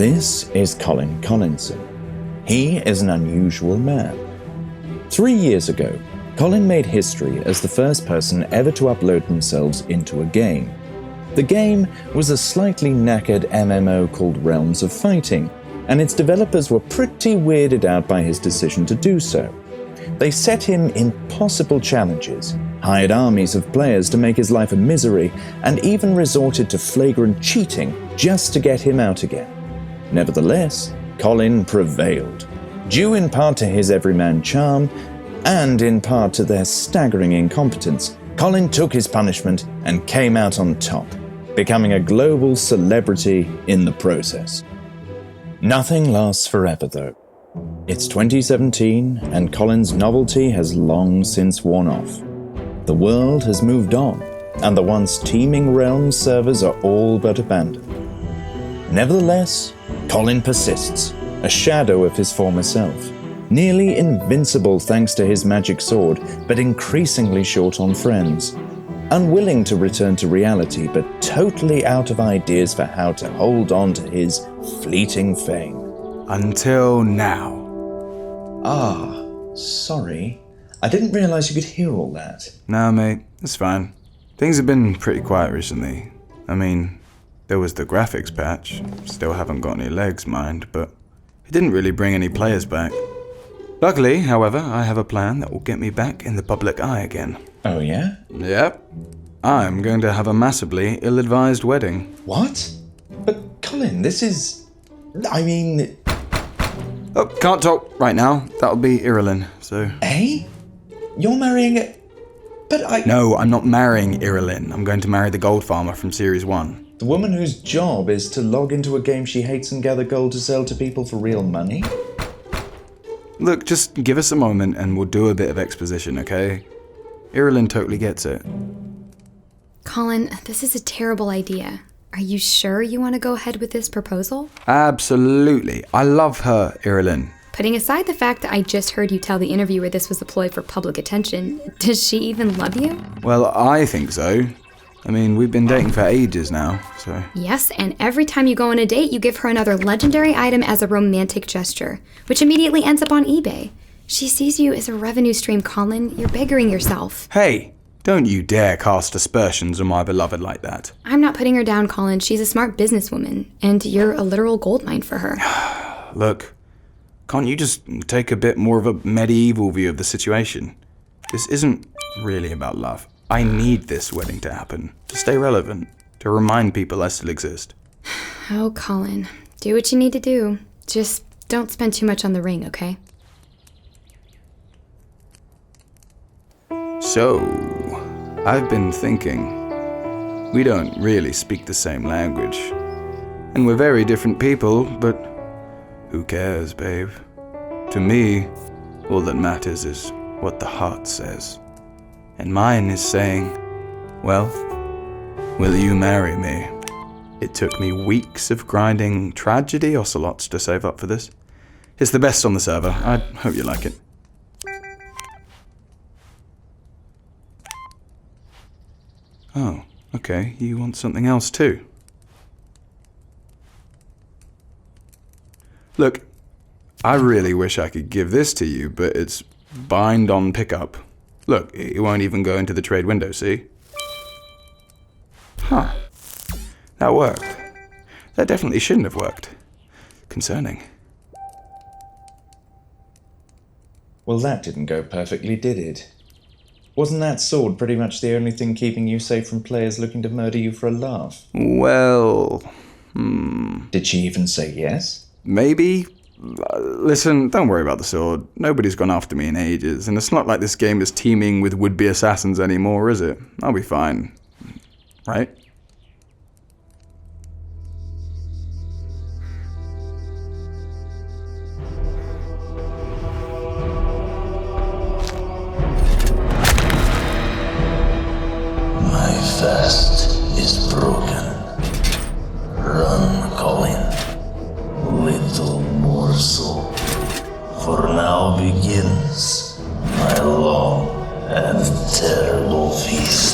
This is Colin Colinson. He is an unusual man. 3 years ago, Colin made history as the first person ever to upload themselves into a game. The game was a slightly knackered MMO called Realms of Fighting, and its developers were pretty weirded out by his decision to do so. They set him impossible challenges, hired armies of players to make his life a misery, and even resorted to flagrant cheating just to get him out again. Nevertheless, Colin prevailed, due in part to his everyman charm, and in part to their staggering incompetence. Colin took his punishment and came out on top, becoming a global celebrity in the process. Nothing lasts forever, though. It's 2017, and Colin's novelty has long since worn off. The world has moved on, and the once teeming Realms servers are all but abandoned. Nevertheless, Colin persists, a shadow of his former self. Nearly invincible thanks to his magic sword, but increasingly short on friends. Unwilling to return to reality, but totally out of ideas for how to hold on to his fleeting fame. Until now. Sorry. I didn't realize you could hear all that. Nah, mate, it's fine. Things have been pretty quiet recently. I mean, there was the graphics patch. Still haven't got any legs, mind, but it didn't really bring any players back. Luckily, however, I have a plan that will get me back in the public eye again. Oh, yeah? Yep. I'm going to have a massively ill-advised wedding. What? But Colin, this is... Oh, can't talk right now. That'll be Irilyn, so... Eh? You're marrying... But No, I'm not marrying Irilyn. I'm going to marry the gold farmer from Series 1. The woman whose job is to log into a game she hates and gather gold to sell to people for real money? Look, just give us a moment and we'll do a bit of exposition, okay? Irilyn totally gets it. Colin, this is a terrible idea. Are you sure you want to go ahead with this proposal? Absolutely. I love her, Irilyn. Putting aside the fact that I just heard you tell the interviewer this was a ploy for public attention, does she even love you? Well, I think so. I mean, we've been dating for ages now, so... Yes, and every time you go on a date, you give her another legendary item as a romantic gesture, which immediately ends up on eBay. She sees you as a revenue stream, Colin. You're beggaring yourself. Hey, don't you dare cast aspersions on my beloved like that. I'm not putting her down, Colin. She's a smart businesswoman, and you're a literal goldmine for her. Look, can't you just take a bit more of a medieval view of the situation? This isn't really about love. I need this wedding to happen, to stay relevant, to remind people I still exist. Oh, Colin, do what you need to do. Just don't spend too much on the ring, okay? So, I've been thinking, we don't really speak the same language. And we're very different people, but who cares, babe? To me, all that matters is what the heart says. And mine is saying, well, will you marry me? It took me weeks of grinding tragedy ocelots to save up for this. It's the best on the server. I hope you like it. Oh, okay, you want something else too. Look, I really wish I could give this to you, but it's bind on pickup. Look, it won't even go into the trade window, see? Huh. That worked. That definitely shouldn't have worked. Concerning. Well, that didn't go perfectly, did it? Wasn't that sword pretty much the only thing keeping you safe from players looking to murder you for a laugh? Well... Did she even say yes? Maybe. Listen, don't worry about the sword. Nobody's gone after me in ages, and it's not like this game is teeming with would-be assassins anymore, is it? I'll be fine. Right? My fast is broken. Run, Colin. Little morsel. For now begins my long and terrible feast.